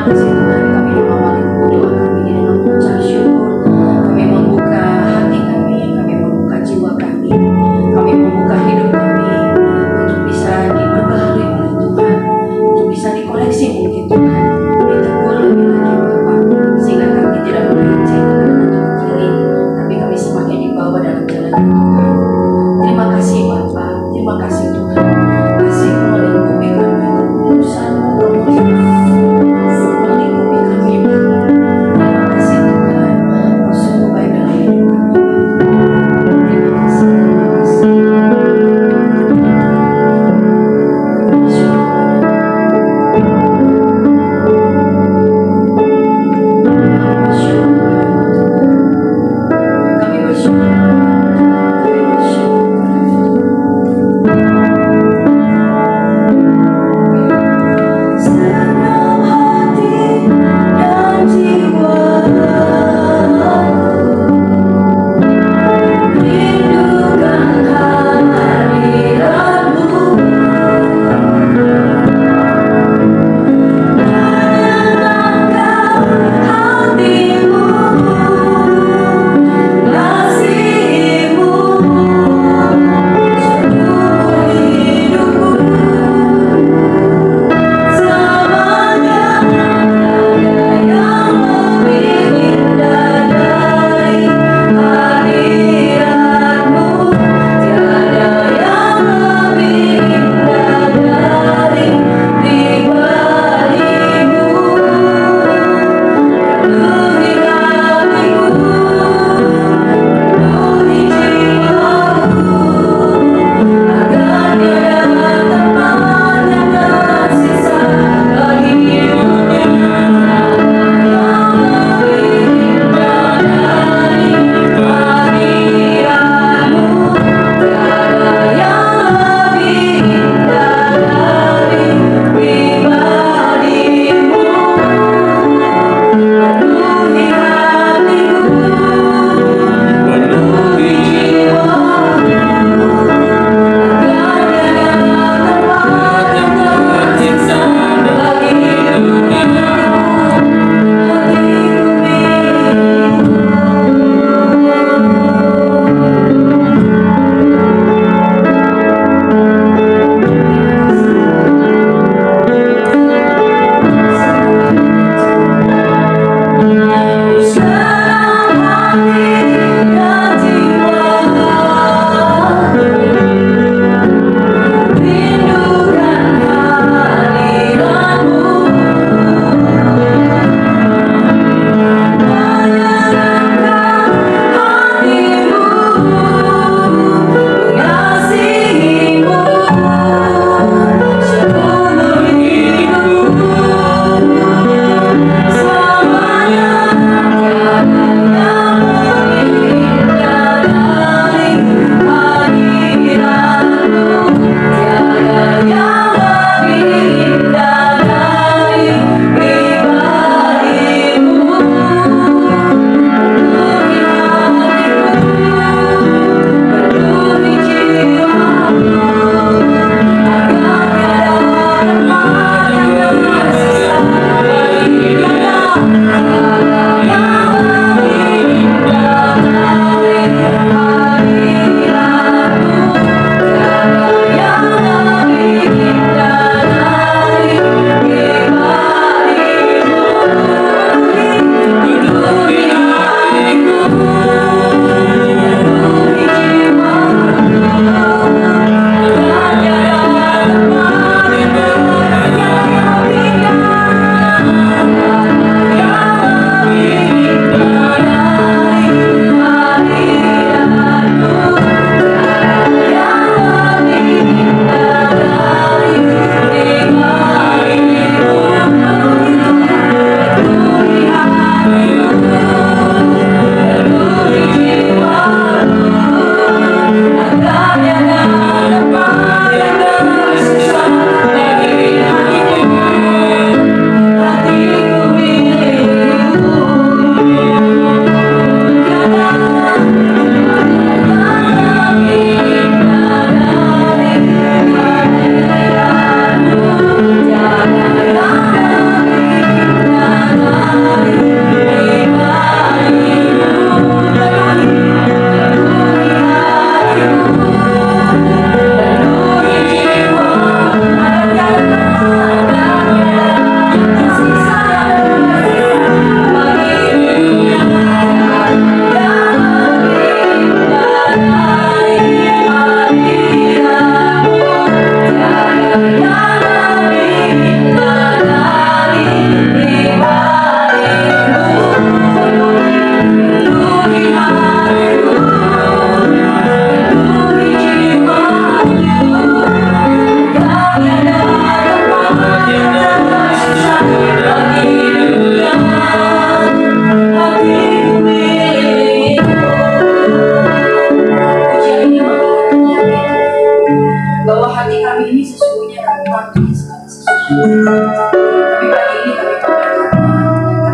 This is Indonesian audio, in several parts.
Terima kasih Tuhan, kami mengawali doa kami dengan mengucap syukur. Kami membuka hati kami membuka jiwa kami membuka hidup kami untuk bisa diperbaharui oleh Tuhan, untuk bisa dikoreksi mungkin Tuhan, ditegur lebih lagi Bapa, sehingga kami tidak melenceng ke kanan atau ke kiri, tapi kami semakin dibawa dalam jalan Tuhan. Terima kasih Bapa, terima kasih Tuhan, kasih melingkupi kami, kekulusan melingkupi kami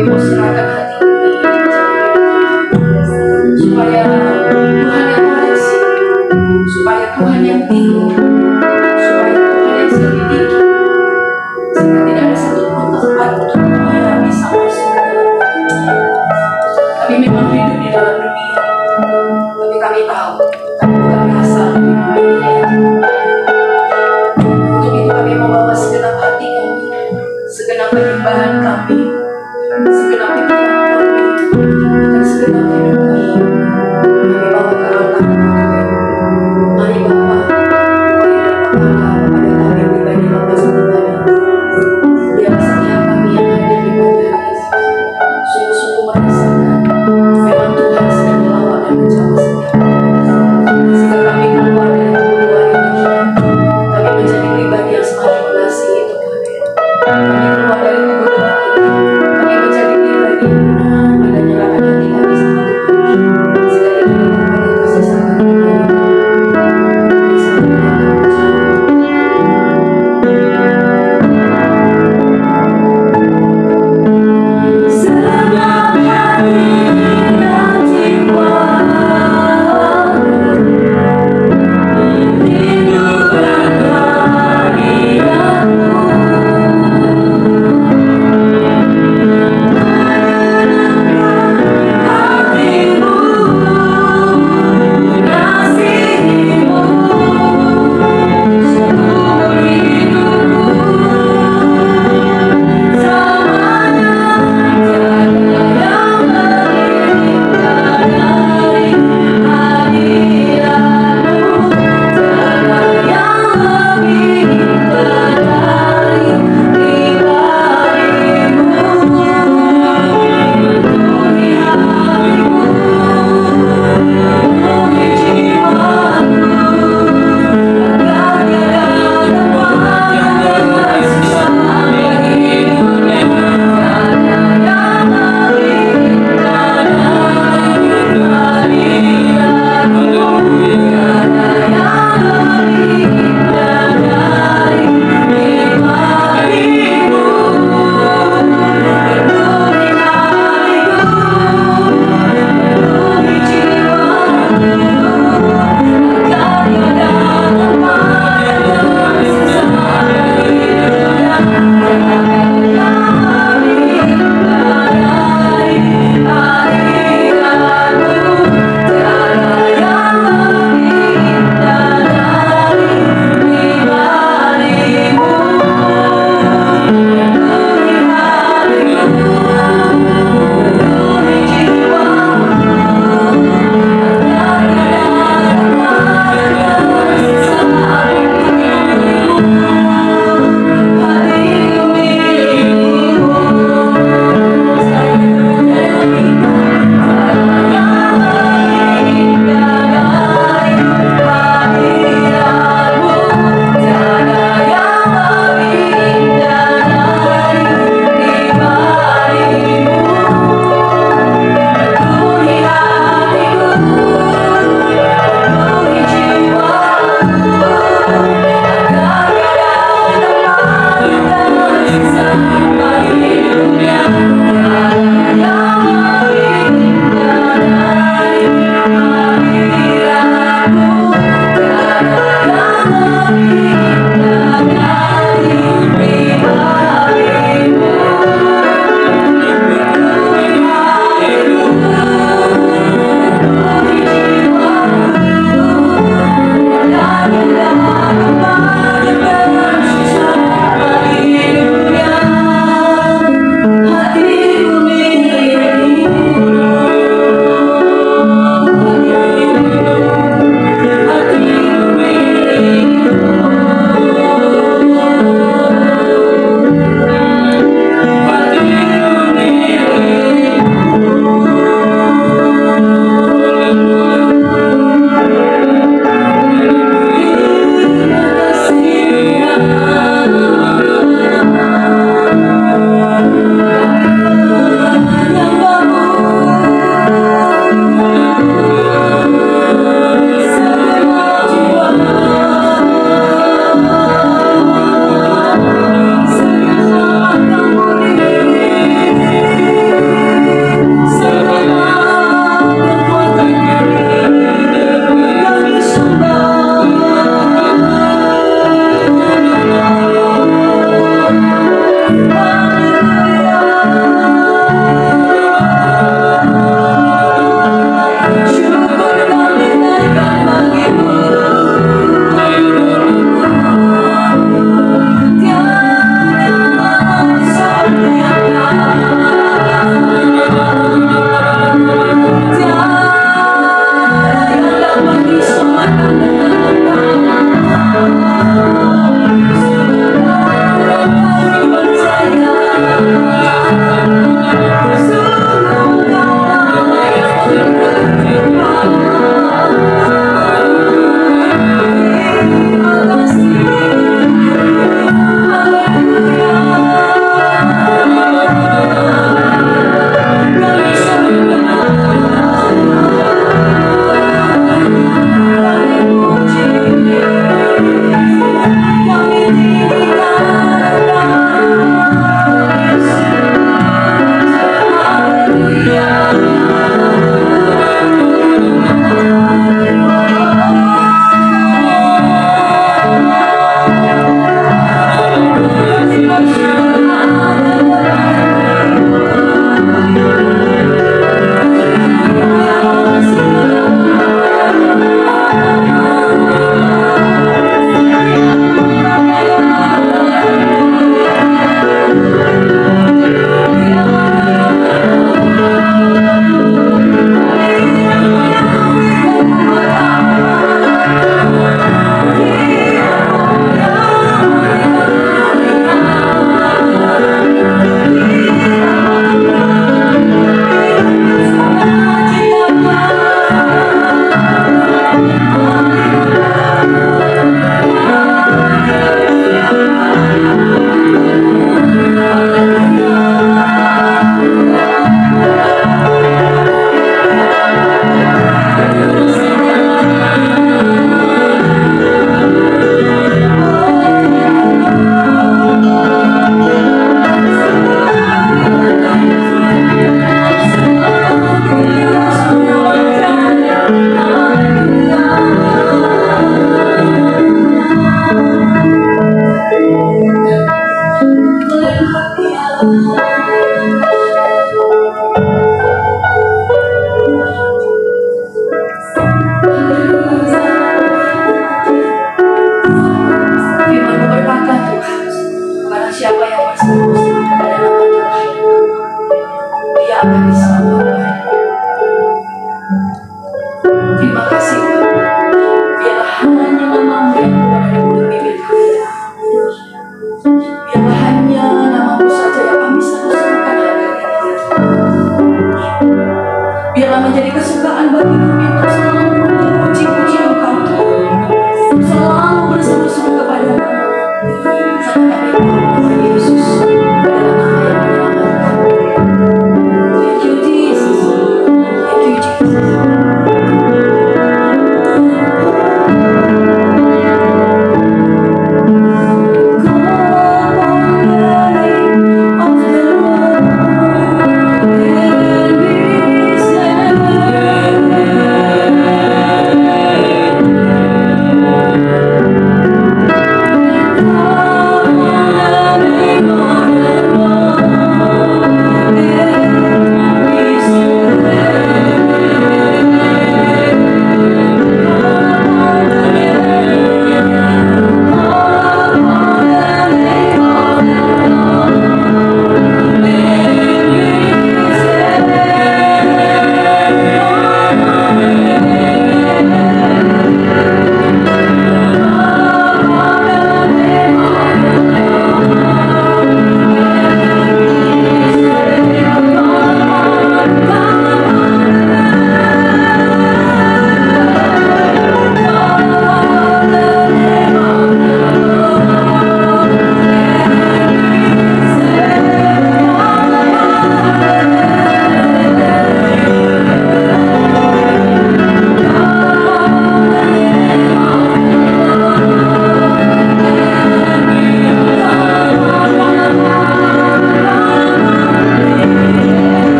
Kami mau serahkan hati ini supaya Tuhan yang koreksi, supaya Tuhan yang tinggal, supaya Tuhan yang selidiki, sehingga tidak ada satu pun tempat untuk dunia bisa masuk ke dalam hati. Kami memang hidup di dalam dunia, tapi kami tahu kami bukan berasal dari dunia. Untuk itu kami membawa segenap hati kami, segenap penyembahan kami, segenap pikiran kami, dan segenap hidup kami. Kami bawa ke altar kami. Mari Bapa, Engkau yang ada kepada kami pribadi Bapa sebenarnya. Biarlah setiap kami yang hadir di pagi hari ini sungguh-sungguh merasakan memang Tuhan sedang melawat dan menjamah setiap kami. Sehingga kami keluar dari kebodohan ini, kami menjadi pribadi yang semakin mengasihi Tuhan. Kami keluar dari kebodohan ini,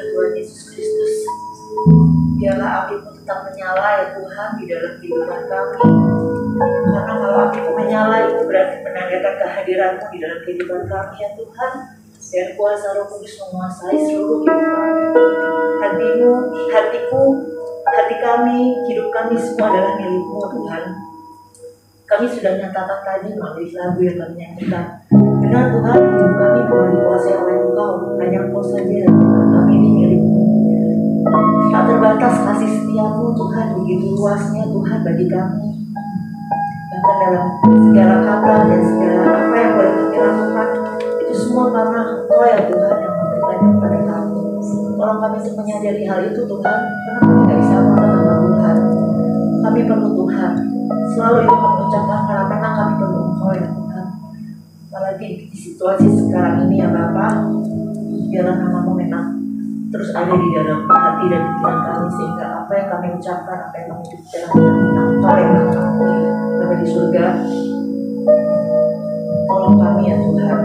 Tuhan Yesus Kristus. Biarlah api-Mu tetap menyala ya Tuhan di dalam kehidupan kami. Karena kalau api-Mu menyala itu berarti menandakan kehadiran-Mu di dalam kehidupan kami ya Tuhan. Dan kuasa Roh Kudus menguasai seluruh hidup kami. Hatimu, hatiku, hati kami, hidup kami semua adalah milik-Mu Tuhan. Kami sudah menyatakan tadi melalui lagu yang kami nyanyikan. Benar Tuhan, hidup kami bukan dikuasai oleh Engkau, hanya Engkau saja ya Tuhan. Kami ini milik-Mu. Tak terbatas kasih setia-Mu Tuhan, begitu luasnya Tuhan bagi kami. Bahkan dalam segala kata dan segala apa yang boleh kami lakukan, itu semua karena Engkau ya Tuhan yang memberikannya kepada kami. Tolong kami menyadari hal itu Tuhan, karena kami tidak bisa apa tanpa Tuhan. Kami perlu Tuhan. Selalu itu kami ucapkan karena memang kami perlu Engkau ya Tuhan. Apalagi di situasi sekarang ini ya Bapa, biarlah nama-Mu memang terus ada di dalam hati dan pikiran kami, sehingga apa yang kami ucapkan, apa yang kami bicarakan tentang Engkau yang Bapa di surga. Tolong kami ya Tuhan,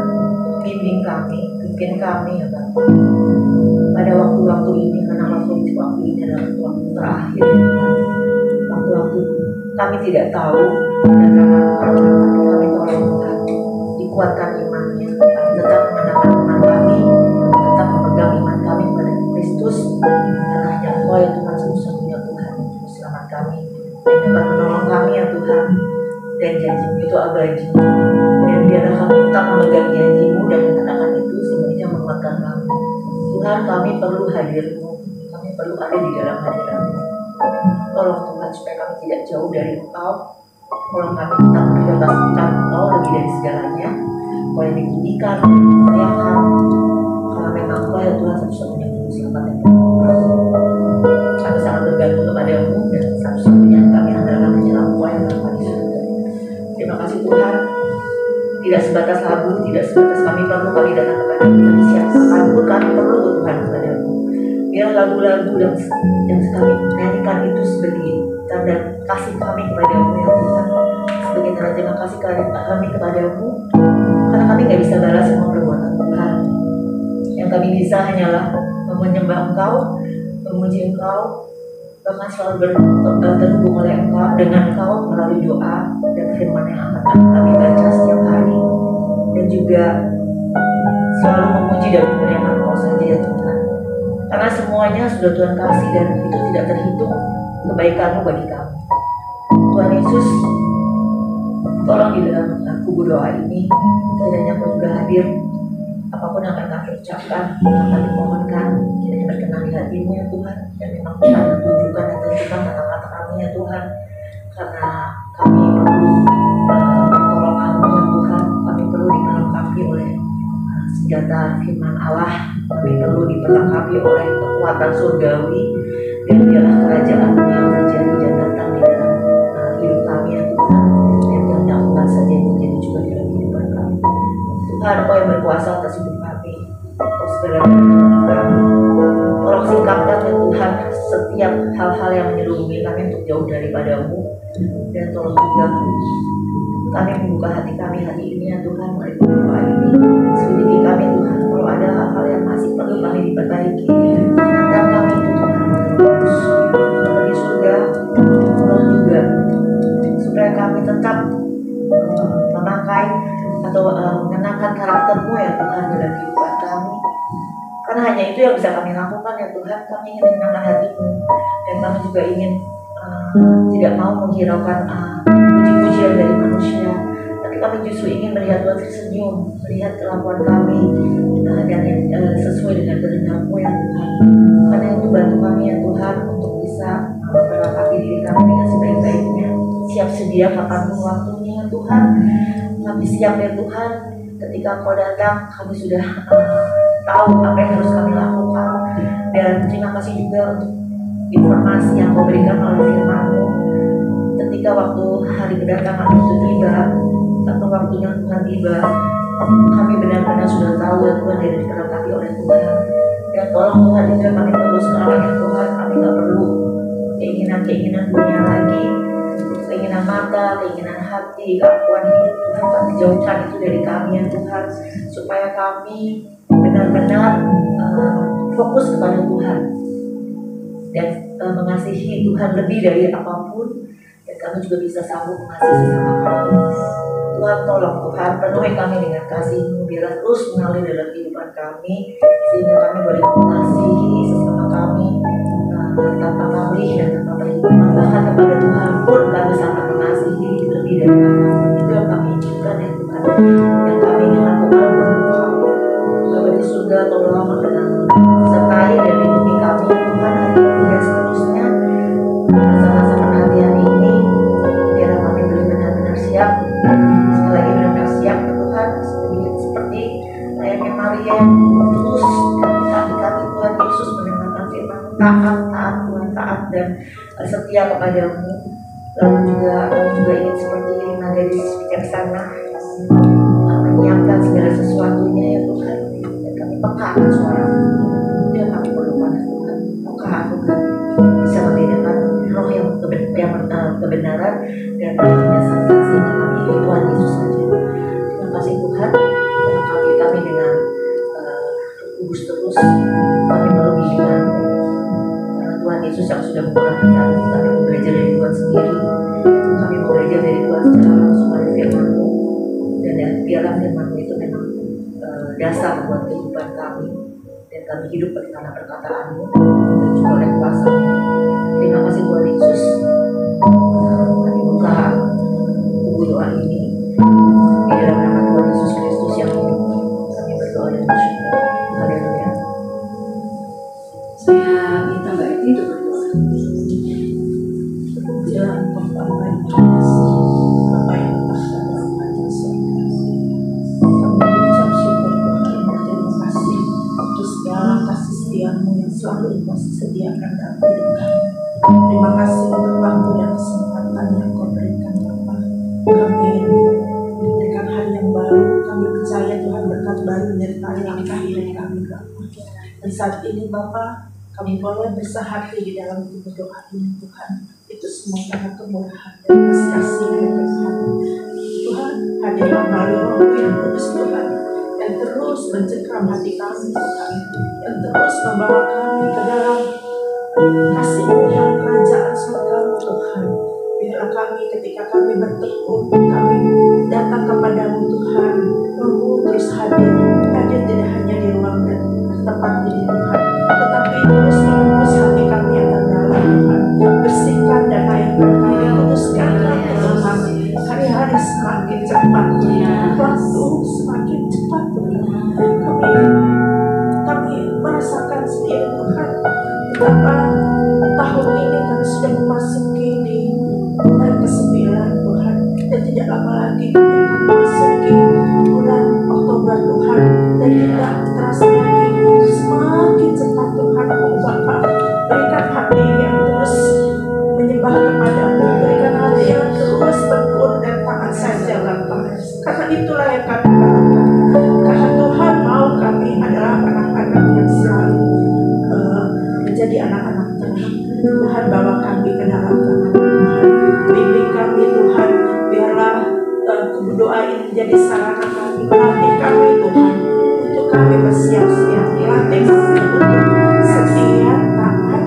bimbing kami, pimpin kami ya Bapa pada waktu-waktu ini, karena waktu ini adalah waktu terakhir ya Tuhan. Waktu-waktu kami tidak tahu, dan karena kami tolong Tuhan, dikuatkan imannya, kami tetap mengenalkan iman kami, tetap memegang iman kami kepada Kristus, karena hanya Engkau ya Tuhan satu-satunya Tuhan yang juru selamat kami, dan dapat menolong kami ya Tuhan. Dan janji-Mu itu abadi, dan biarlah kami tetap memegang janji-Mu dan mengatakan itu sehingga menguatkan kami. Tuhan, kami perlu hadir-Mu, kami perlu ada di dalam hadirat-Mu. Tolong Tuhan supaya kami tidak jauh dari Engkau. Tolong kami tetap prioritaskan Engkau lebih dari segalanya. Engkau yang dipujikan, dimuliakan, karena memang Engkau ya Tuhan satu-satunya juru selamat yang kami. Kami sangat bergantung kepada-Mu, dan satu-satunya kami andalkan hanyalah Engkau yang Bapa di surga. Terima kasih Tuhan. Tidak sebatas lagu, tidak sebatas kami perlu, kami datang kepada-Mu, tapi siapapun kami perlu Tuhan kepada-Mu. Biar lagu-lagu yang kami nyanyikan itu sebagai tanda kasih kami kepada-Mu ya Tuhan, sebagai tanda terima kasih kami kepada-Mu, karena kami gak bisa balas semua perbuatan Tuhan. Yang kami bisa hanyalah menyembah Engkau, memuji Engkau, bahkan selalu terhubung oleh Engkau, dengan Engkau melalui doa dan firman yang akan kami baca setiap hari, dan juga selalu memuji dan memuliakan Engkau saja ya Tuhan. Karena semuanya sudah Tuhan kasih, dan itu tidak terhitung kebaikan-Mu bagi kami. Tuhan Yesus, tolong di dalam kubu doa ini, kiranya Engkau juga hadir. Apapun yang akan kami ucapkan, yang kami mohonkan, kiranya berkenan di hati-Mu ya Tuhan. Dan memang Tuhan yang tunjukkan dan tentukan kata-kata kami ya Tuhan. Karena kami perlu pertolongan-Mu ya Tuhan. Kami perlu diperlengkapi oleh senjata firman Allah. Kami perlu diperlengkapi oleh kekuatan surgawi. Dan biarlah kerajaan-Mu yang terjadi dan datang di dalam hidup kami ya Tuhan. Dan yang bukan saja yang terjadi juga di dalam kehidupan kami. Tuhan, Engkau yang berkuasa atas hidup kami. Engkau segala-galanya kami. Tolong singkapkan ya Tuhan setiap hal-hal yang menyelubungi kami untuk jauh daripada-Mu. Dan tolong juga kami membuka hati kami hari ini ya Tuhan, melalui doa ini. Selidiki kami Tuhan, kalau ada hal-hal yang masih perlu kami diperbaiki, dan kami itu Tuhan terus di surga. Tolong juga supaya kami tetap memakai atau mengenakan karakter-Mu ya Tuhan dalam kehidupan kami. Karena hanya itu yang bisa kami lakukan ya Tuhan. Kami ingin menyenangkan hati-Mu, dan kami juga ingin tidak mau menghiraukan puji-pujian dari manusia, tapi kami justru ingin melihat Tuhan tersenyum, melihat kelakuan kami dan sesuai dengan kehendak-Mu ya Tuhan. Karena itu bantu kami ya Tuhan untuk bisa memperlengkapi diri kami dengan sebaik-baiknya, siap sedia kapanpun waktunya ya Tuhan. Kami siap ya Tuhan, ketika Engkau datang kami sudah tahu apa yang harus kami lakukan. Dan terima kasih juga untuk informasi yang Kau berikan melalui firman-Mu. Ketika waktu hari kedatangan itu tiba, atau waktunya Tuhan tiba, kami benar-benar sudah tahu ya Tuhan, dan diperlengkapi oleh Tuhan. Dan tolong Tuhan juga kami perlu sekarang ya Tuhan, kami gak perlu keinginan-keinginan dunia lagi, keinginan mata, keinginan hati, keakuan hidup Tuhan. Kami jauhkan itu dari kami ya Tuhan, supaya kami benar-benar fokus kepada Tuhan dan mengasihi Tuhan lebih dari apapun, dan kami juga bisa sanggup mengasihi sesama kami. Tuhan, tolong Tuhan, penuhi kami dengan kasih-Mu, biarlah terus mengalir dalam kehidupan kami, sehingga kami boleh mengasihi sesama kami tanpa pamrih dan tanpa perhitungan. Bahkan kepada Tuhan pun kami sangat mengasihi lebih dari apapun. Itu yang kami inginkan ya Tuhan, yang kami ingin lakukan untuk Bapa di surga, tolong sertai dan lindungi kami Tuhan hari ini dan seterusnya. Masa-masa perhatian ini biarlah kami boleh benar-benar siap, sekali lagi benar-benar siap Tuhan, seperti layaknya Maria yang tulus kami Tuhan Yesus mendengarkan firman-Mu, taat Tuhan, taat dan setia kepadamu. Lalu juga kami juga ingin seperti Rina dari bijaksana menyiapkan segala sesuatunya ya Tuhan, dan kami peka akan suara-Mu. Itu yang kami perlukan Tuhan, peka Tuhan, bisa membedakan roh yang kebenaran dan roh yang sesat, sehingga kami ikut Tuhan Yesus saja. Terima kasih Tuhan, kami dengan kudus terus kami merugi dengan-Mu, karena Tuhan Yesus yang sudah mengurapi kami mau belajar dari Tuhan sendiri, kami mau belajar dari Tuhan secara langsung dari firman-Mu, dan biarlah firman-Mu itu memang dasar buat kehidupan kami, dan kami hidup karena perkataan-Mu dan juga oleh kuasa-Mu. Terima kasih Tuhan Yesus. Kami buka buku doa ini di dalam nama Tuhan Yesus Kristus yang hidup. Kami berdoa dan bersyukur. Haleluya. Saya minta Mbak Eti untuk berdoa. Tuhan Bapa yang kasih, Bapa yang berkata dalam Raja Surga, kami mengucap syukur Tuhan dan terima kasih untuk segala kasih setia-Mu yang selalu Engkau sediakan dalam hidup kami. Terima kasih untuk waktu dan kesempatan yang Kau berikan Bapa. Kami memberikan hari yang baru, kami percaya Tuhan berkat baru menyertai langkah hidup kami Bapa. Dan saat ini Bapa, kami boleh bersahati di dalam doa ini Tuhan. Itu semua karena kemurahan dan kasih dari Tuhan. Tuhan, hadirlah melalui Roh yang kudus Tuhan, yang terus mencengkram hati kami Tuhan, yang terus membawa kami ke dalam kasih-Mu yang kerajaan surga Tuhan. Biarlah kami ketika kami bertekun, kami datang kepadamu Tuhan, Roh-Mu terus hadir tidak hanya di ruang dan tempat ini Tuhan, tetapi terus menembus hati kami yang terdalam Tuhan, bersihkan dan layakkan kami, kuduskan kami. Hari-hari semakin cepat, waktu semakin cepat Tuhan. Kami merasakan sendiri Tuhan, betapa tahun ini kami sudah memasuki di bulan ke-9 Tuhan, dan tidak lama lagi kami akan memasuki bulan Oktober Tuhan, dan tidak terasa lagi semakin cepat Tuhan. Bapa, berikan hati yang terus menyembah kepadamu, berikan hati yang terus tekun dan taat saja Bapa, karena itulah yang kami harapkan. Karena Tuhan mau kami adalah anak-anak yang selalu menjadi anak-anak terang. Tuhan, bawa kami ke dalam tangan Tuhan, bimbing kami Tuhan, biarlah doa ini menjadi sarana kami, melatih kami Tuhan, untuk kami bersiap-siap, melatih kami untuk setia, taat,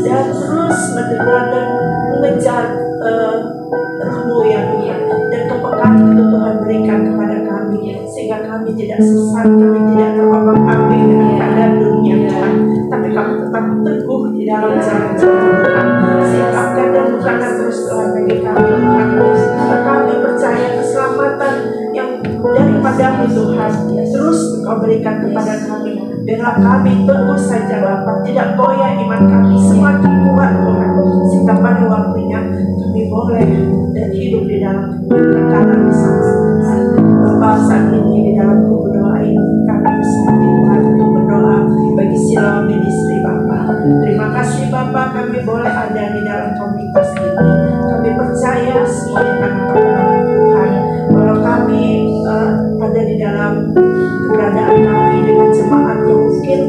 dan terus mendengar dan mengejar Roh-Mu yang Tuhan, dan kepekaan itu Tuhan berikan kepada kami, sehingga kami tidak sesat, kami tidak terombang-ambing dengan keadaan dunia Tuhan, tapi kami tetap teguh di dalam jalan-jalan Tuhan. Sikapkan dan bukakan terus Tuhan bagi kami Tuhan, karena kami percaya keselamatan yang daripada-Mu Tuhan terus Engkau berikan kepada kami. Biarlah kami teguh saja Bapa, tidak goyah iman kami, semakin kuat Tuhan, sehingga pada waktunya kami boleh dan hidup di dalam kekekalan bersama Tuhan. Bapa, saat ini di dalam kubu doa ini kami bersama Tuhan untuk berdoa bagi Siloam Ministry Bapa. Terima kasih Bapa, kami boleh ada di dalam komunitas ini. Kami percaya semuanya karena pertolongan Tuhan. Kalau kami ada di dalam keberadaan kami dengan jemaat yang mungkin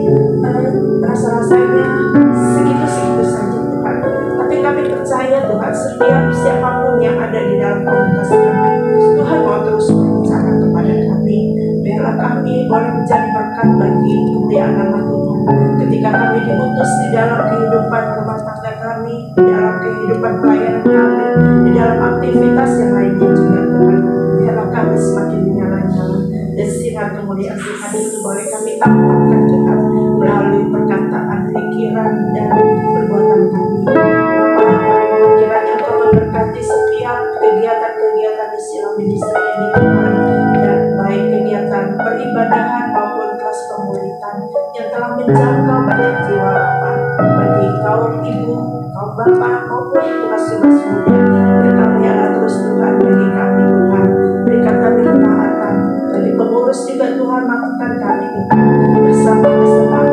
rasa-rasanya segitu-segitu saja Tuhan, tapi kami percaya Tuhan, setiap siapapun yang ada di dalam komunitas kami, Tuhan mau terus berbicara kepada kami. Biarlah kami boleh menjadi berkat bagi kemuliaan nama Tuhan. ketika kami diutus di dalam kehidupan rumah tangga kami, di dalam kehidupan pelayanan kami, di dalam aktivitas yang lainnya juga Tuhan. Biarlah kami semakin menyala-nyala dan sinar kemuliaan Tuhan itu boleh kami tampakkan Tuhan melalui perkataan, pikiran, dan perbuatan kami. Bapa, kami kiranya Engkau memberkati setiap kegiatan-kegiatan di Shalom Ministry ini Tuhan, dan baik kegiatan peribadahan maupun kelas pemuritan yang telah menjangkau banyak jiwa Bapa, bagi kaum ibu, kaum bapak maupun tugas-tugas muda. Berkati terus Tuhan bagi kami Tuhan, berikan kami ketaatan. Bagi pengurus juga Tuhan, mampukan kami Tuhan bersama Tuhan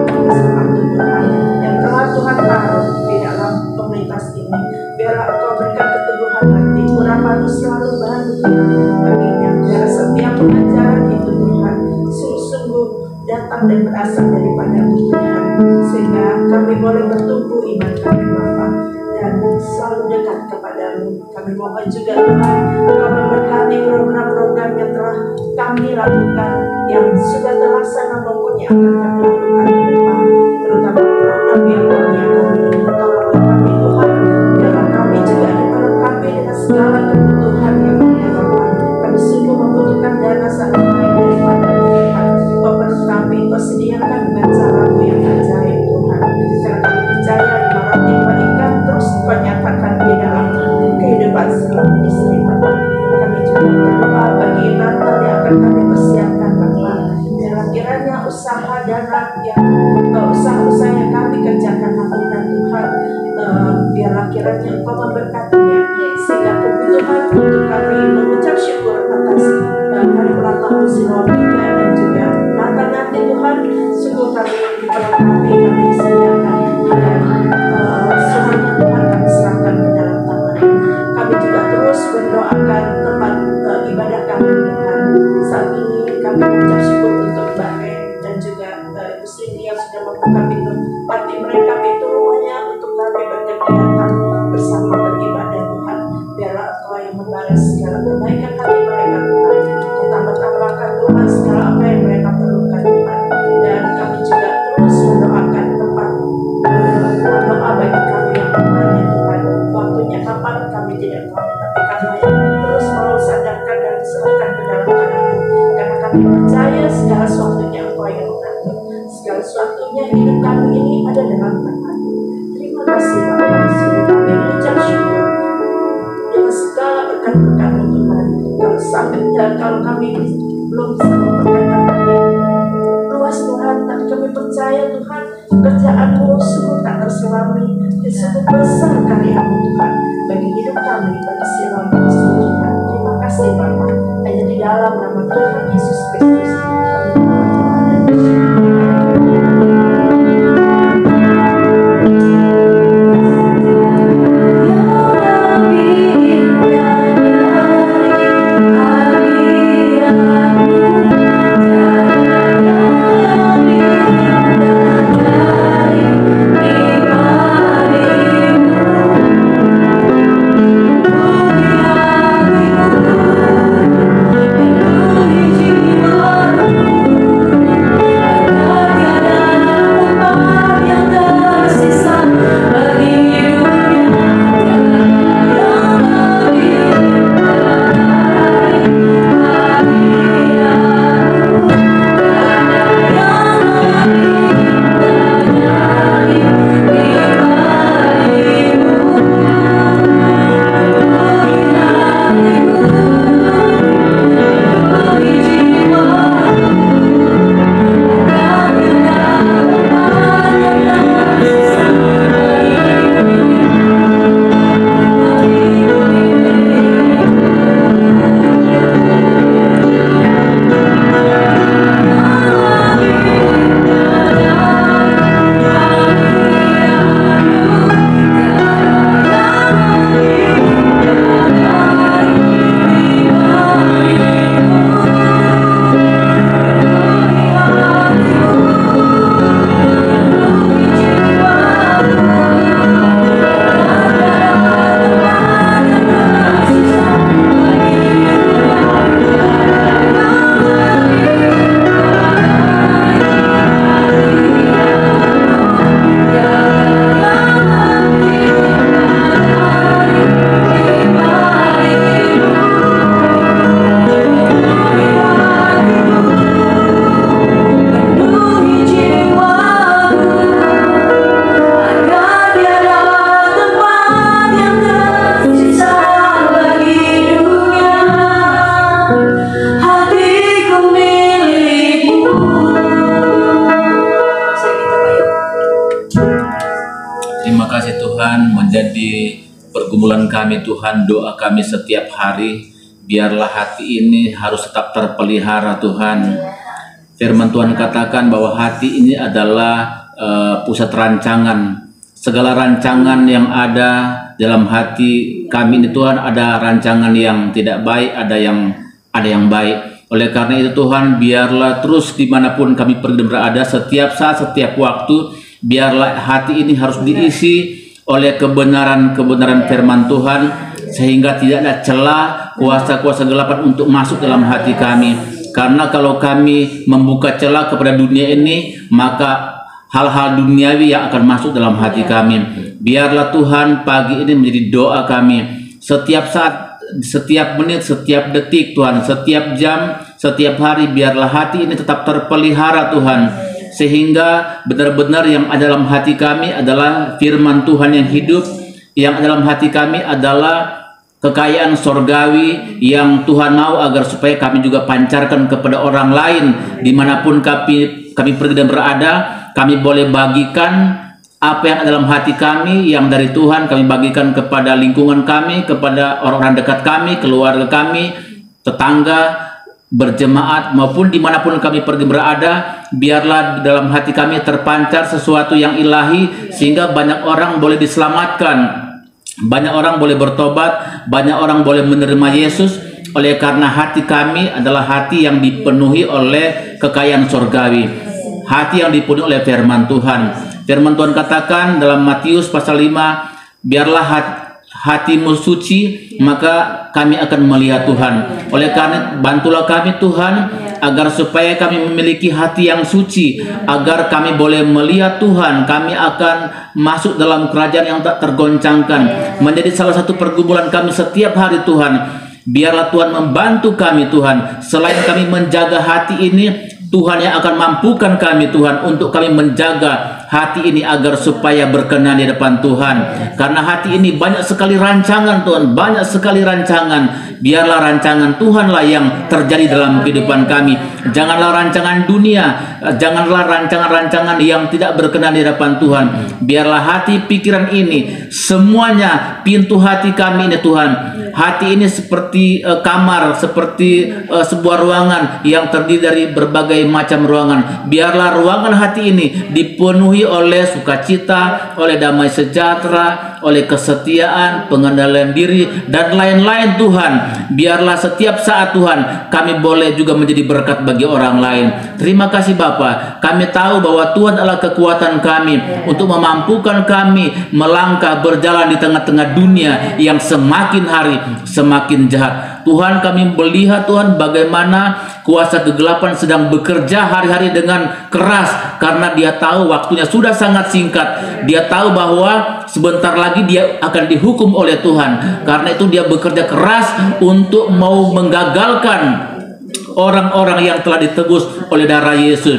yang telah Tuhan taruh di dalam komunitas ini. Biarlah Engkau berikan keteguhan hati, urapanmu selalu baru Tuhan baginya. Biar setiap pengajaran itu Tuhan sungguh-sungguh datang dan berasal daripada Tuhan, sehingga kami boleh bertumbuh iman kami Bapa dan selalu dekat kepadamu. Kami mohon juga Tuhan, Engkau memberkati program-program yang telah kami lakukan, yang sudah terlaksana maupun yang akan kami lakukan ke depan, terutama program yang kami tolong kami Tuhan. Biarlah kami juga diperlengkapi dengan segala kebutuhan yang ada Bapa. Kami sungguh membutuhkan dana sangat baik daripada Tuhan. Kau berlengkapi, Kau sediakan dengan caramu yang ajaib Tuhan. Karena kami percaya roti ikan terus dinyatakan di dalam kehidupan Shalom Ministry Bapa. Kami juga berdoa bagi Natal yang akan kami persiapkan Bapa. Biarlah kiranya usaha-usaha yang kami kerjakan lakukan Tuhan, biarlah kiranya Engkau memberkatinya, sehingga kebutuhan untuk kami mengucap syukur atas hari ulang tahun Shalom dan juga Natal nanti Tuhan, sungguh kami diperlengkapi, kami disediakan, dan semuanya Tuhan kami serahkan ke dalam tangan-Mu. Kami juga terus mendoakan tempat ibadah kami Tuhan. Saat ini kami mengucap syukur untuk Mbak Ren dan juga Ibu Cindy yang sudah membuka pintu panti mereka, pintu rumahnya untuk kami berkegiatan bersama beribadah Tuhan. Biarlah Engkau yang membalas segala kebaikan hati mereka Tuhan, tambah-tambahkan Tuhan segala apa yang mereka perlukan Tuhan. Dan kami juga terus mendoakan tempat doa bagi kami yang lainnya Tuhan. Waktunya kapan kami tidak tahu, tapi kami terus mau sadarkan dan serahkan ke dalam tangan-Mu, karena kami percaya segala sesuatunya Engkau yang mengatur. Segala sesuatunya hidup kami ini ada dalam tangan-Mu. Terima kasih Bapa, sungguh kami mengucap syukur dengan segala berkat-berkat-Mu Tuhan. Kalau kami belum bisa memperkatakan kami luas Tuhan, tapi kami percaya Tuhan, pekerjaan-Mu sungguh tak terselami dan sungguh besar karya-Mu Tuhan bagi hidup kami, bagi Shalom Ministry Tuhan. Terima kasih Bapa, hanya di dalam nama Tuhan Yesus Kristus kami berdoa dan bersyukur. Terima Terima kasih Tuhan, menjadi pergumulan kami Tuhan, doa kami setiap hari. Biarlah hati ini harus tetap terpelihara Tuhan. Firman Tuhan katakan bahwa hati ini adalah pusat rancangan. Segala rancangan yang ada dalam hati kami ini Tuhan, ada rancangan yang tidak baik, ada yang baik. Oleh karena itu Tuhan, biarlah terus dimanapun kami pergi dan berada, setiap saat, setiap waktu, biarlah hati ini harus diisi oleh kebenaran-kebenaran firman Tuhan, sehingga tidak ada celah kuasa-kuasa gelapan untuk masuk dalam hati kami. Karena kalau kami membuka celah kepada dunia ini, maka hal-hal duniawi yang akan masuk dalam hati kami. Biarlah Tuhan pagi ini menjadi doa kami. Setiap saat, setiap menit, setiap detik Tuhan, setiap jam, setiap hari, biarlah hati ini tetap terpelihara Tuhan. Sehingga benar-benar yang ada dalam hati kami adalah firman Tuhan yang hidup. Yang ada dalam hati kami adalah kekayaan sorgawi yang Tuhan mau agar supaya kami juga pancarkan kepada orang lain. Dimanapun kami pergi dan berada, kami boleh bagikan apa yang ada dalam hati kami yang dari Tuhan, kami bagikan kepada lingkungan kami, kepada orang-orang dekat kami, keluarga kami, tetangga, berjemaat, maupun dimanapun kami pergi berada. Biarlah dalam hati kami terpancar sesuatu yang ilahi, sehingga banyak orang boleh diselamatkan, banyak orang boleh bertobat, banyak orang boleh menerima Yesus. Oleh karena hati kami adalah hati yang dipenuhi oleh kekayaan sorgawi, hati yang dipenuhi oleh firman Tuhan. Firman Tuhan katakan dalam Matius pasal 5, biarlah hatimu suci, maka kami akan melihat Tuhan. Oleh karena bantulah kami Tuhan, agar supaya kami memiliki hati yang suci, agar kami boleh melihat Tuhan. Kami akan masuk dalam kerajaan yang tak tergoncangkan, menjadi salah satu pergumulan kami setiap hari Tuhan. Biarlah Tuhan membantu kami Tuhan. Selain kami menjaga hati ini, Tuhan yang akan mampukan kami Tuhan untuk kami menjaga hati ini agar supaya berkenan di depan Tuhan. Karena hati ini banyak sekali rancangan Tuhan, banyak sekali rancangan. Biarlah rancangan Tuhanlah yang terjadi dalam kehidupan kami. Janganlah rancangan dunia, janganlah rancangan-rancangan yang tidak berkenan di hadapan Tuhan. Biarlah hati pikiran ini semuanya pintu hati kami ini Tuhan. Hati ini seperti kamar, seperti sebuah ruangan yang terdiri dari berbagai macam ruangan. Biarlah ruangan hati ini dipenuhi oleh sukacita, oleh damai sejahtera, oleh kesetiaan, pengendalian diri, dan lain-lain Tuhan. Biarlah setiap saat Tuhan kami boleh juga menjadi berkat bagi orang lain. Terima kasih Bapa. Kami tahu bahwa Tuhan adalah kekuatan kami untuk memampukan kami melangkah berjalan di tengah-tengah dunia yang semakin hari semakin jahat. Tuhan, kami melihat Tuhan bagaimana kuasa kegelapan sedang bekerja hari-hari dengan keras, karena dia tahu waktunya sudah sangat singkat. Dia tahu bahwa sebentar lagi dia akan dihukum oleh Tuhan. Karena itu dia bekerja keras untuk mau menggagalkan orang-orang yang telah ditebus oleh darah Yesus.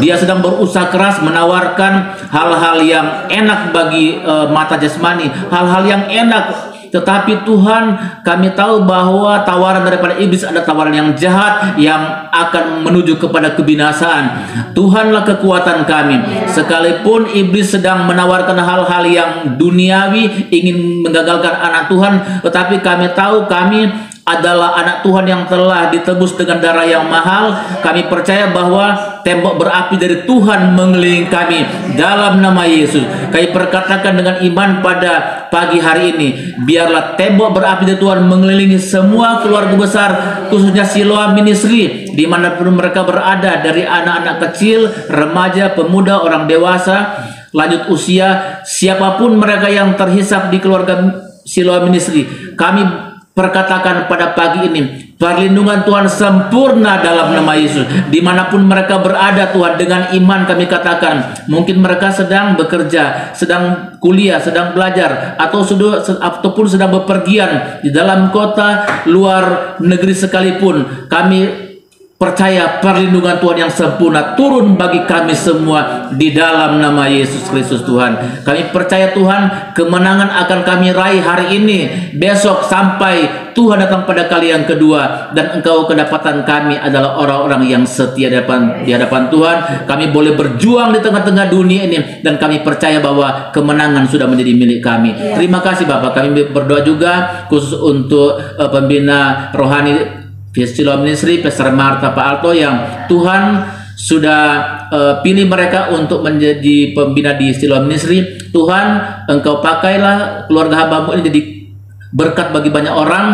Dia sedang berusaha keras menawarkan hal-hal yang enak bagi mata jasmani, hal-hal yang enak. Tetapi Tuhan, kami tahu bahwa tawaran daripada iblis ada tawaran yang jahat yang akan menuju kepada kebinasaan. Tuhanlah kekuatan kami. Sekalipun iblis sedang menawarkan hal-hal yang duniawi, ingin menggagalkan anak Tuhan, tetapi kami tahu kami adalah anak Tuhan yang telah ditebus dengan darah yang mahal. Kami percaya bahwa tembok berapi dari Tuhan mengelilingi kami dalam nama Yesus. Kami perkatakan dengan iman pada pagi hari ini, biarlah tembok berapi dari Tuhan mengelilingi semua keluarga besar, khususnya Siloam Ministry, dimanapun mereka berada, dari anak-anak kecil, remaja, pemuda, orang dewasa, lanjut usia, siapapun mereka yang terhisap di keluarga Siloam Ministry. Kami perkatakan pada pagi ini, perlindungan Tuhan sempurna dalam nama Yesus. Dimanapun mereka berada Tuhan, dengan iman kami katakan, mungkin mereka sedang bekerja, sedang kuliah, sedang belajar, ataupun sedang bepergian di dalam kota, luar negeri sekalipun. Kami percaya perlindungan Tuhan yang sempurna turun bagi kami semua di dalam nama Yesus Kristus Tuhan. Kami percaya Tuhan, kemenangan akan kami raih hari ini, besok, sampai Tuhan datang pada kali yang kedua, dan Engkau kedapatan kami adalah orang-orang yang setia di hadapan Tuhan. Kami boleh berjuang di tengah-tengah dunia ini, dan kami percaya bahwa kemenangan sudah menjadi milik kami. Terima kasih Bapak. Kami berdoa juga khusus untuk pembina rohani Siloam Ministry, Pastor Martha, Pak Alto, yang Tuhan sudah pilih mereka untuk menjadi pembina di Siloam Ministry. Tuhan, Engkau pakailah keluarga hamba-Mu ini jadi berkat bagi banyak orang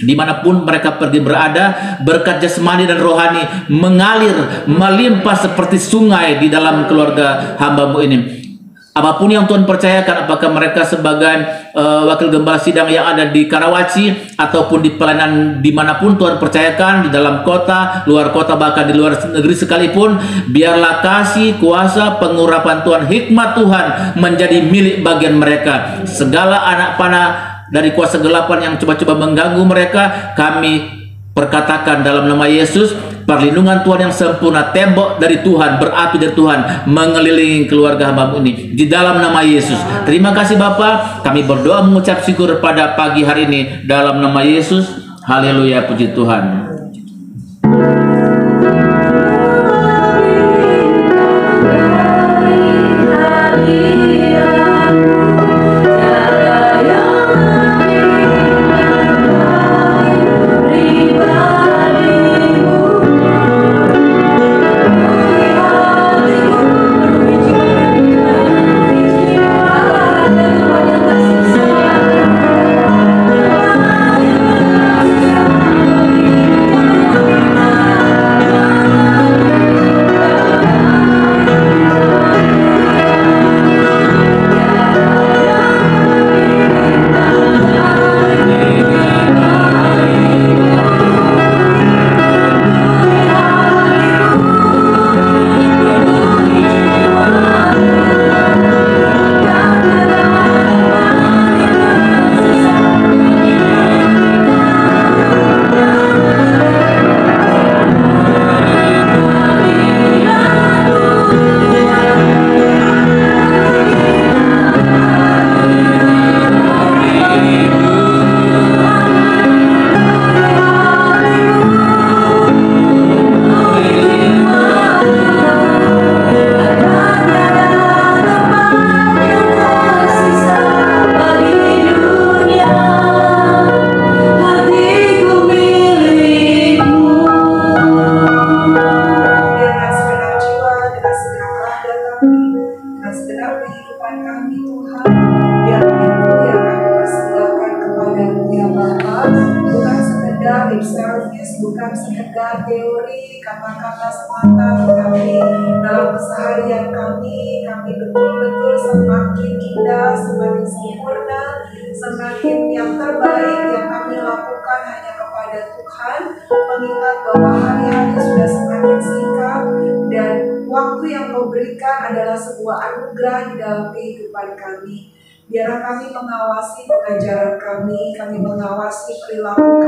dimanapun mereka pergi berada. Berkat jasmani dan rohani mengalir melimpah seperti sungai di dalam keluarga hamba-Mu ini. Apapun yang Tuhan percayakan, apakah mereka sebagai wakil gembala sidang yang ada di Karawaci, ataupun di pelayanan dimanapun Tuhan percayakan, di dalam kota, luar kota, bahkan di luar negeri sekalipun, biarlah kasih, kuasa, pengurapan Tuhan, hikmat Tuhan menjadi milik bagian mereka. Segala anak panah dari kuasa gelapan yang coba-coba mengganggu mereka, kami perkatakan dalam nama Yesus, perlindungan Tuhan yang sempurna, tembok dari Tuhan, berapi dari Tuhan mengelilingi keluarga hamba-Mu ini di dalam nama Yesus. Terima kasih Bapa, kami berdoa mengucap syukur pada pagi hari ini dalam nama Yesus. Haleluya, puji Tuhan. Bukan sekedar teori, kata-kata semata, tetapi dalam keseharian kami betul-betul semakin indah, semakin sempurna, semakin yang terbaik yang kami lakukan hanya kepada Tuhan, mengingat bahwa hari-hari sudah semakin singkat dan waktu yang Kau berikan adalah sebuah anugerah di dalam kehidupan kami. Biarlah kami mengawasi pengajaran kami mengawasi perilaku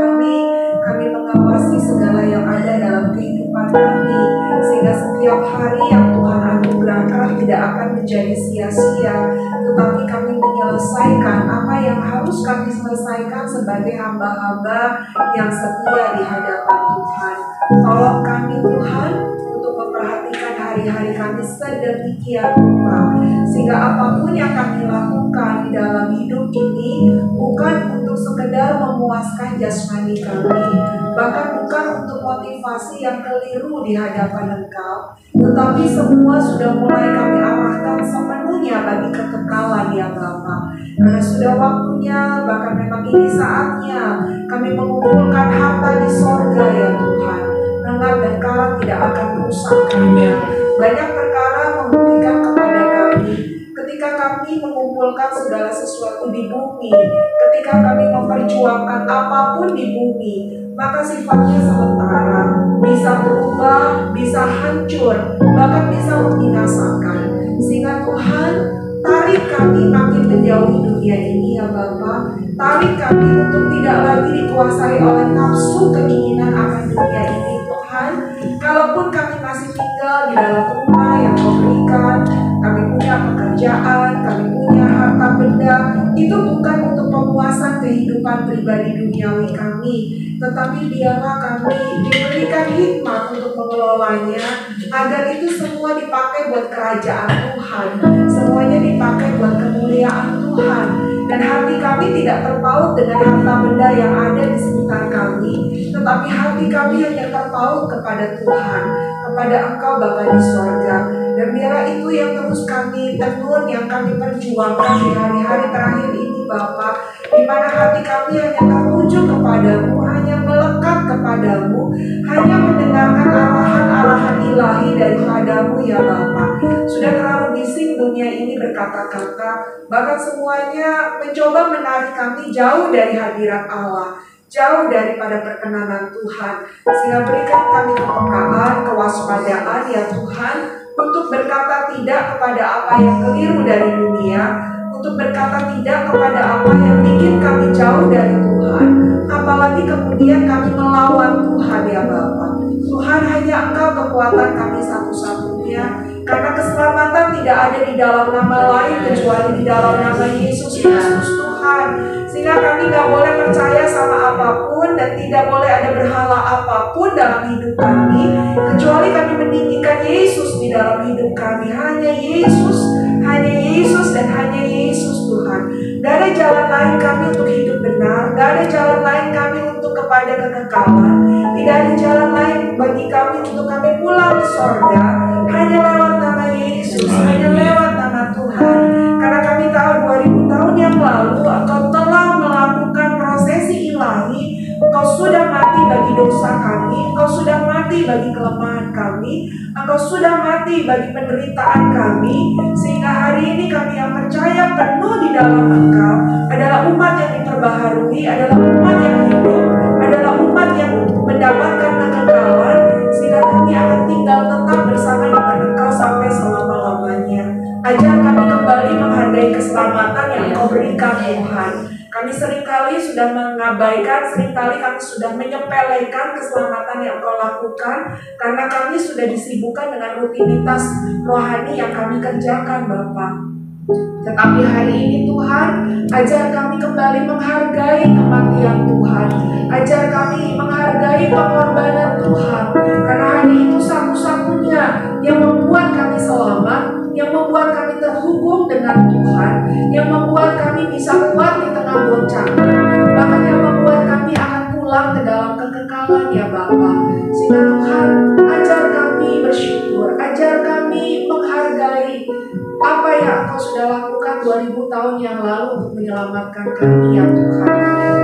kami mengawasi segala yang ada dalam kehidupan kami, sehingga setiap hari yang Tuhan anugerahkan tidak akan menjadi sia-sia, tetapi kami menyelesaikan apa yang harus kami selesaikan sebagai hamba-hamba yang setia di hadapan Tuhan. Tolong kami Tuhan untuk memperhatikan hari-hari kami sedemikian rupa, sehingga apapun yang kami lakukan di dalam hidup ini bukan untuk sekedar memuaskan jasmani kami, bahkan bukan untuk motivasi yang keliru di hadapan Engkau, tetapi semua sudah mulai kami arahkan sepenuhnya bagi kekekalan ya Bapa. Karena sudah waktunya, bahkan memang ini saatnya kami mengumpulkan harta di sorga ya Tuhan. Nengat dan karat tidak akan merusakkannya. Banyak perkara membuktikan kepada kami, ketika kami mengumpulkan segala sesuatu di bumi, ketika kami memperjuangkan apapun di bumi, maka sifatnya sementara, bisa berubah, bisa hancur, bahkan bisa membinasakan. Sehingga Tuhan, tarik kami makin menjauhi dunia ini ya Bapa. Tarik kami untuk tidak lagi dikuasai oleh nafsu keinginan akan dunia ini Tuhan, Kalaupun kami masih tinggal di dalam rumah yang Kau berikan, kami punya pekerjaan, kami punya harta benda, itu bukan untuk pemuasan kehidupan pribadi duniawi kami, tetapi biarlah kami diberikan hikmat untuk mengelolanya, agar itu semua dipakai buat kerajaan Tuhan, semuanya dipakai buat kemuliaan Tuhan. Dan hati kami tidak terpaut dengan harta benda yang ada di sekitar kami, tetapi hati kami hanya terpaut kepada Tuhan, kepada Engkau Bapa di sorga. Dan biarlah itu yang terus kami tenun, yang kami perjuangkan di hari-hari terakhir ini Bapa, di mana hati kami hanya tertuju kepadamu, hanya melekat kepadamu, hanya mendengarkan arahan-arahan ilahi daripadamu ya Bapa. Sudah terlalu bising dunia ini berkata-kata, bahkan semuanya mencoba menarik kami jauh dari hadirat Allah, jauh daripada perkenanan Tuhan. Sehingga berikan kami kepekaan, kewaspadaan ya Tuhan, untuk berkata tidak kepada apa yang keliru dari dunia, untuk berkata tidak kepada apa yang bikin kami jauh dari Tuhan, apalagi kemudian kami melawan Tuhan ya Bapa. Tuhan, hanya Engkau kekuatan kami satu-satunya, karena keselamatan tidak ada di dalam nama lain kecuali di dalam nama Yesus Kristus Tuhan. Sehingga kami gak boleh percaya sama apapun dan tidak boleh ada berhala apapun dalam hidup kami, kecuali kami meninggikan Yesus di dalam hidup kami. Hanya Yesus dan hanya Yesus Tuhan. Gak ada jalan lain kami untuk hidup benar, gak ada jalan lain kami untuk kepada kekekalan, tidak ada jalan lain bagi kami untuk kami pulang ke sorga, hanya lewat nama Yesus, hanya lewat nama Tuhan. Karena kami tahu 2000 tahun yang lalu Engkau telah melakukan prosesi ilahi. Engkau sudah mati bagi dosa kami, Engkau sudah mati bagi kelemahan kami, Engkau sudah mati bagi penderitaan kami. Sehingga hari ini kami yang percaya penuh di dalam Engkau adalah umat yang diperbaharui, adalah umat yang hidup, adalah umat yang mendapatkan kekekalan. Sehingga kami akan tinggal tetap bersama dengan Engkau sampai selama-lamanya. Ajar kami kembali menghargai keselamatan yang Engkau berikan Tuhan. Kami seringkali sudah mengabaikan, seringkali kami sudah menyepelekan keselamatan yang Engkau lakukan, karena kami sudah disibukkan dengan rutinitas rohani yang kami kerjakan Bapa. Tetapi hari ini Tuhan, ajar kami kembali menghargai kematian Tuhan, ajar kami menghargai pengorbanan Tuhan, karena hari itu satu-satunya yang membuat kami selamat, yang membuat kami terhubung dengan Tuhan, yang membuat kami bisa kuat di tengah goncangan, bahkan yang membuat kami akan pulang ke dalam kekekalan ya Bapa. Sehingga Tuhan, ajar kami bersyukur, ajar kami menghargai apa yang Engkau sudah lakukan 2000 tahun yang lalu untuk menyelamatkan kami ya Tuhan.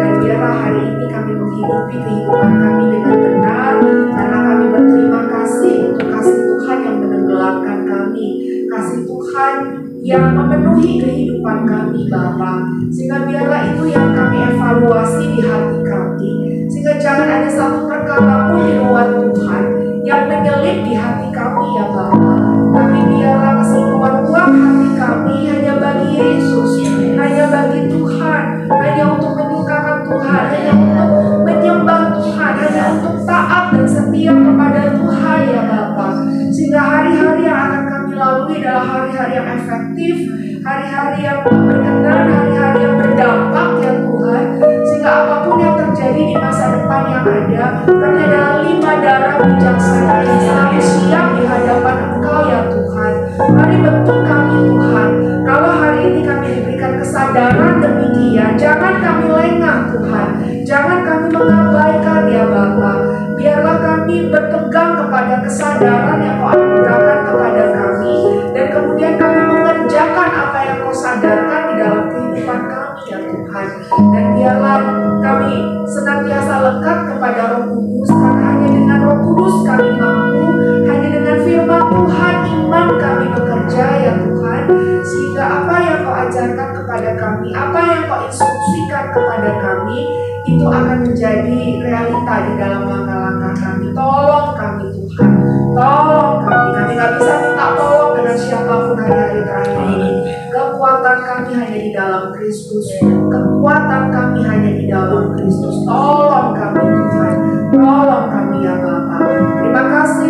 Dan biarlah hari ini kami menghidupi kehidupan kami dengan benar, karena kami berterima kasih untuk kasih Tuhan yang menenggelamkan kami, kasih Tuhan yang memenuhi kehidupan kami Bapa. Sehingga biarlah itu yang kami evaluasi di hati kami, sehingga jangan ada satu perkara pun di luar Tuhan yang menyelip di hati kami ya Bapa. Tapi biarlah keseluruhan uang hati kami hanya bagi Yesus, hanya bagi Tuhan, hanya untuk menyukakan Tuhan, hanya untuk menyembah Tuhan, hanya untuk taat dan setia kepada Tuhan ya Bapa. Sehingga hari-hari yang akan kami lalui adalah hari-hari yang efektif, hari-hari yang berkenan, hari-hari yang berdampak ya Tuhan. Sehingga apapun yang terjadi di masa depan yang ada, kami adalah 5 darah bijaksana yang selalu siap di hadapan Engkau ya Tuhan. Mari bentuk kami Tuhan. Kalau hari ini kami diberikan kesadaran demikian, jangan kami lengah Tuhan, jangan kami mengabaikan ya Bapa. Biarlah kami berpegang kepada kesadaran yang Kau anugerahkan kepada kami, dan kemudian kami mengerjakan apa yang Kau sadarkan di dalam kehidupan kami ya Tuhan. Dan biarlah kami senantiasa lekat kepada Roh Kudus, karena hanya dengan Roh Kudus kami mampu, hanya dengan firman Tuhan iman kami bekerja ya Tuhan. Sehingga apa yang Kau ajarkan kepada kami, apa yang Kau instruksikan kepada kami, itu akan menjadi realita di dalam langkah-langkah kami. Tolong kami Tuhan, tolong kami. Kami gak bisa minta tolong dengan siapapun hari-hari terakhir ini. Kekuatan kami hanya di dalam Kristus, kekuatan kami hanya di dalam Kristus. Tolong kami Tuhan, tolong kami ya Bapa. Terima kasih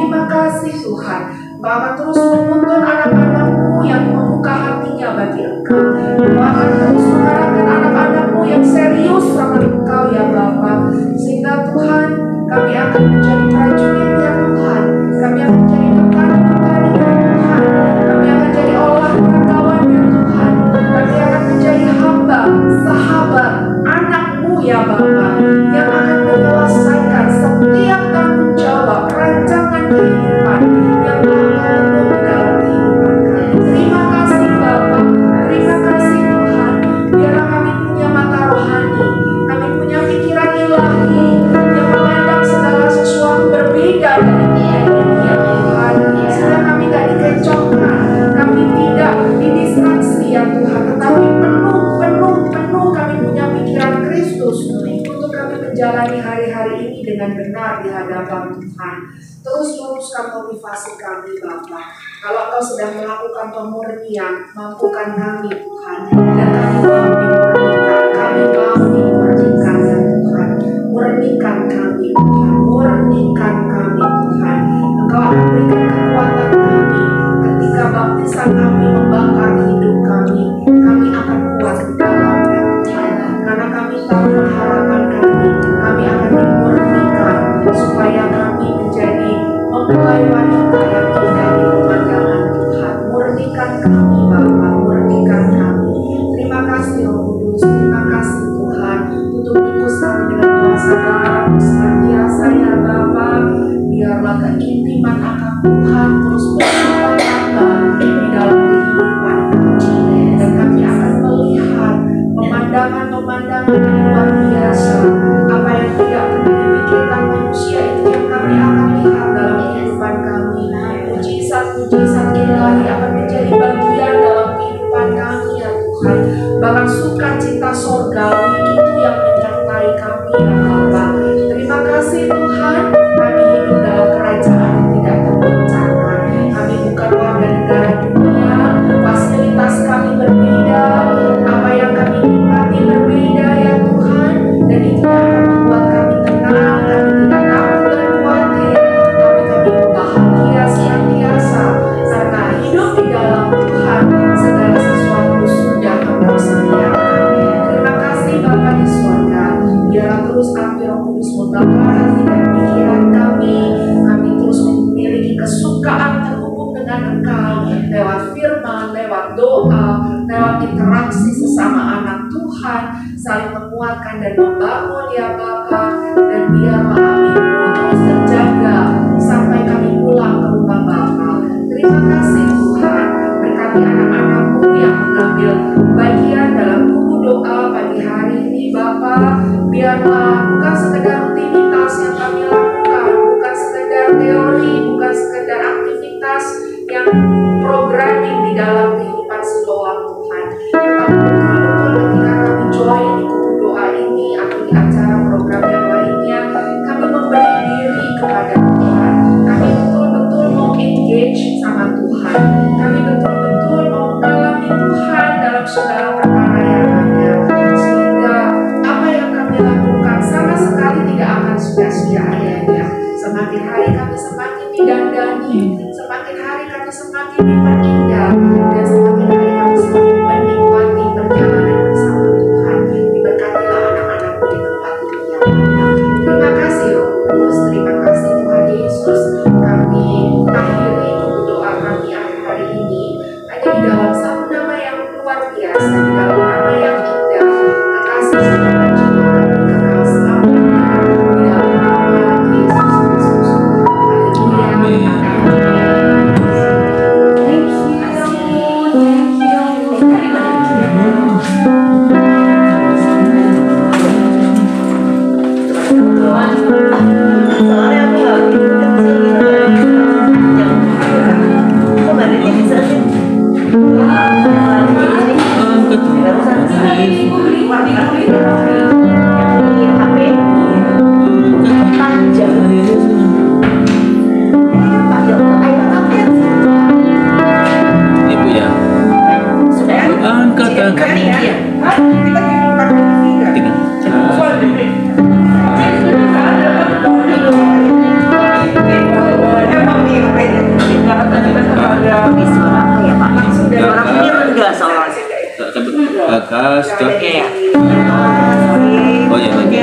terima kasih Tuhan. Engkau akan terus menuntun anak-anak-Mu yang membuka hatinya bagi Engkau. Engkau akan terus mengarahkan anak-anak-Mu yang serius sama Engkau ya Bapa. Sehingga Tuhan, kami akan menjadi prajuritnya Tuhan. Kami akan menjadi petani-petaninya Tuhan. Kami akan jadi olah-olahannya Tuhan. Kami akan menjadi hamba, sahabat, anak-Mu ya Bapa, yang akan menyelesaikan setiap tanggung jawab rancangan kehidupan yang Engkau bentuk di dalam kehidupan kami. Terima kasih Bapa, terima kasih Tuhan. Biarlah kami punya mata rohani, kami punya pikiran ilahi yang memandang segala sesuatu berbeda dari dunia ya Tuhan. Sehingga kami tidak dikecohkan, kami tidak didistraksi ya Tuhan, tetapi penuh kami punya pikiran Kristus untuk kami menjalani hari-hari ini dengan benar di hadapan Tuhan. Terus luruskan motivasi kami Bapa. Kalau Engkau sedang melakukan pemurnian, mampukan kami Tuhan, dan kami mau dimurnikan, kami mau dimurnikan ya Tuhan. Murnikan kami Tuhan, murnikan kami Tuhan. Engkau akan berikan kekuatan kami ketika baptisan kami membakar hidup kami. Kami akan kuat di dalamnya Tuhan, karena kami tahu pengharapan kami akan dimurnikan supaya kami menjadi mempelai wanita yang indah di pemandangan Tuhan. Murnikan kami Bapa, murnikan kami. Terima kasih Roh Kudus, terima kasih Tuhan untuk bungkus kami dengan kuasa darah-Mu senantiasa ya Bapa. Biarlah keintiman akan Tuhan terus bertambah di dalam kehidupan kami, dan kami akan melihat pemandangan-pemandangan yang luar biasa. Apa yang tidak pernah dipikirkan manusia itu yang kami akan lihat dalam kehidupan kami. Mujizat-mujizat ilahi akan menjadi bagian dalam kehidupan kami ya Tuhan. Bahkan sukacita sorgawi itu yang menyertai kami ya Bapa. Terima kasih Tuhan, kami hidup dalam kerajaan yang tidak tergoncangkan. Kami bukan warga negara dunia, fasilitas kami berbeda, apa yang kami nikmati berbeda ya Tuhan, dan itu akan membuat kami tenang, kami tidak takut dan khawatir, tapi kami bahagia senantiasa karena hidup di dalam Tuhan segala sesuatu sudah Engkau sediakan. Terima kasih Bapa di surga. Biarlah terus api Roh Kudus membakar hati dan pikiran kami. Kami terus memiliki kesukaan terhubung dengan Engkau lewat firman, lewat doa, lewat interaksi sesama anak Tuhan, saling menguatkan dan membangun ya Bapa. Dan biarlah amin-Mu terus terjaga sampai kami pulang ke rumah Bapa. Terima kasih Tuhan, berkati anak-anak-Mu yang mengambil bagian dalam kubu doa pagi hari ini Bapa. Biarlah bukan sekedar rutinitas yang kami lakukan, bukan sekedar teori, bukan sekedar aktivitas yang programming di dalam kehidupan Siloam Tuhan, tetapi betul-betul ketika kami join di kubu doa ini atau di acara program yang lainnya, kami memberi diri kepada Tuhan. Kami betul-betul mau engage sama Tuhan. Kami betul-betul mau mengalami Tuhan dalam segala perkara yang ada, sehingga apa yang kami lakukan sama sekali tidak akan sia-sia adanya. Semakin hari kami semakin didandani, semakin hari kami semakin diperindah, dan semakin hari kami semakin menikmati perjalanan bersama Tuhan. Diberkatilah anak-anak-Mu di tempat ini ya Bapa. Terima kasih Roh Kudus, terima kasih Tuhan Yesus. Kami akhiri doa kami hari ini hanya di dalam satu nama yang luar biasa, di dalam nama yang indah, kekasih seluruh jiwa kami kekal selamanya, di dalam nama Yesus Kristus. Haleluya. Amin. Soalnya aku nggak gitu kecil gitu yang kok nggak ada yang bisa sih? Nggak usah yang HP panjang ayo update Ibu ya, sudah angkat ya angkat. ya Tinggal. Emang Kas. Kayak Oh ya lagi.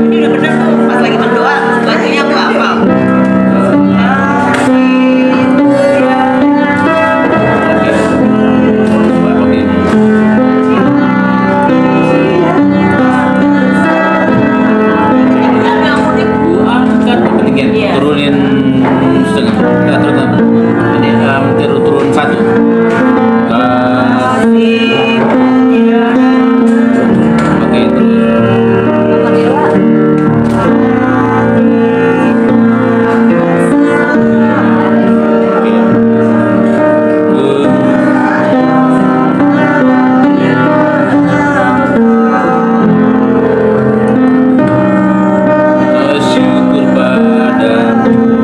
ini udah bener tuh pas lagi berdoa lagunya aku hafal. Turunin setengah, nggak turun apa? Ini turun satu. Oke terus. Syukur padamu.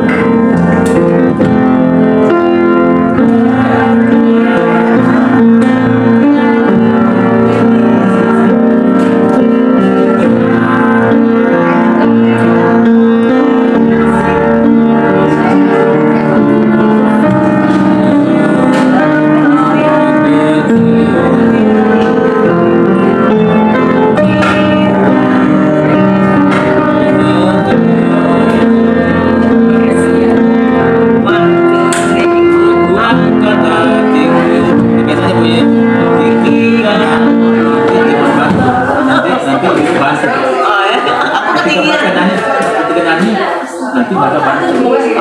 Nanti bakal bantu. Oke,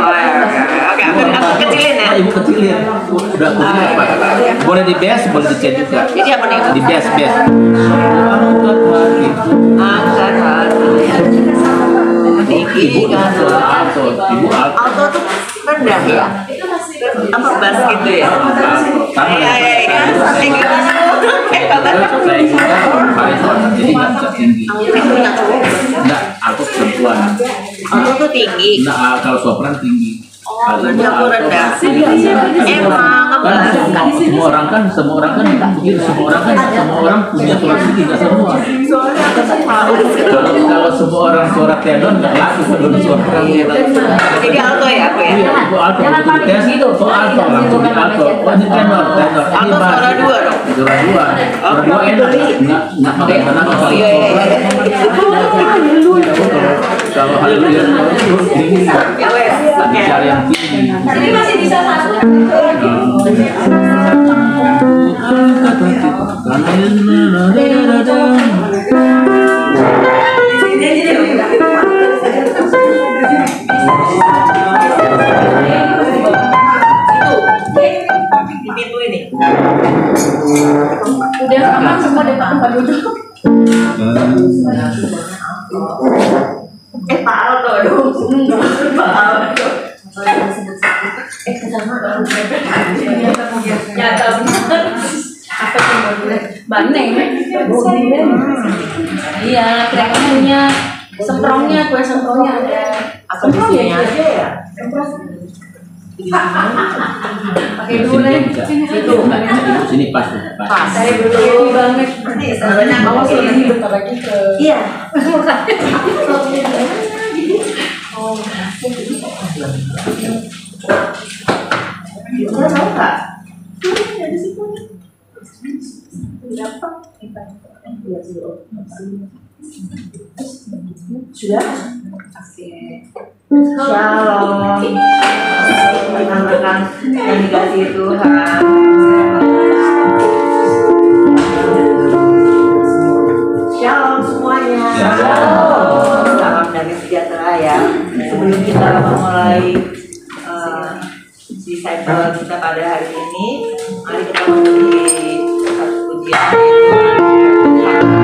aku kecilin ya. Ibu kecilin. Udah kuliah apa? Boleh di bass, boleh di chat juga. Jadi apa nih? Di bass. Angkat hati. Tinggi Ibu kan. alto. Ibu alto. Alto tuh rendah ya? Apa bass gitu ya? Sama saya juga bariton, jadi nggak bisa tinggi. Punya cowok? Enggak, alto perempuan. Alto tuh tinggi. Enggak, kalau sopran tinggi. Berarti aku rendah. Emang apa? Semua orang kan begitu. Semua orang punya suara tinggi, nggak semua. Kalau semua orang suara tenor nggak laku kalau suara. Jadi alto ya aku ya? Iya, itu alto. Itu tes itu alto langsung di alto. Oh ini tenor. Alto suara dua dong? Suara dua enak. Nggak pakai tenang. Iya. Kalau haleluya itu tinggi. Bicara yang tinggi. Tapi masih bisa masuk. Di pintu ini. Udah aman semua depan tempat duduk. Pak Alto dong. Pak Alto. Nyata bener. Baneng. Iya, mereka punya semprongnya, kue semprongnya ada. Apa di sini aja ya? Pakai dulu deh. Itu sini pas. Saya dulu banget. Awas lagi bentar lagi ke. Iya. Kita tahu nggak? Sudah? Shalom. Rekan-rekan yang dikasihi Tuhan. Shalom semuanya. Shalom. Salam dari sejahtera ya. Sebelum kita memulai disciple kita pada hari ini, mari kita memuji satu pujian yaitu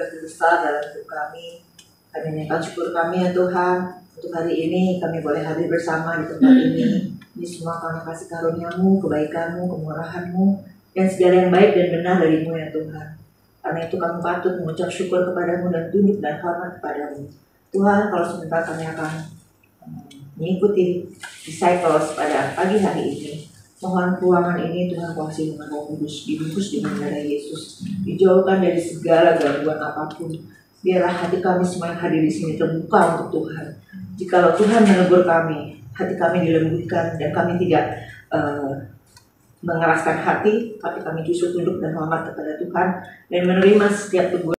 lebih besar dalam hidup kami. Kami menyatakan syukur kami ya Tuhan, untuk hari ini kami boleh hadir bersama di tempat ini. Ini semua karena kasih karunia-Mu, kebaikan-Mu, kemurahan-Mu, dan segala yang baik dan benar dari-Mu ya Tuhan. Karena itu kami patut mengucap syukur kepadamu dan tunduk dan hormat kepadamu. Tuhan, kalau sebentar kami akan mengikuti disciples pada pagi hari ini. Mohon ruangan ini Tuhan kuasai dengan Roh Kudus, dibungkus dengan darah Yesus, dijauhkan dari segala gangguan apapun. Biarlah hati kami semua yang hadir di sini terbuka untuk Tuhan. Jikalau Tuhan menegur kami, hati kami dilembutkan dan kami tidak mengeraskan hati, tapi kami justru tunduk dan hormat kepada Tuhan dan menerima setiap teguran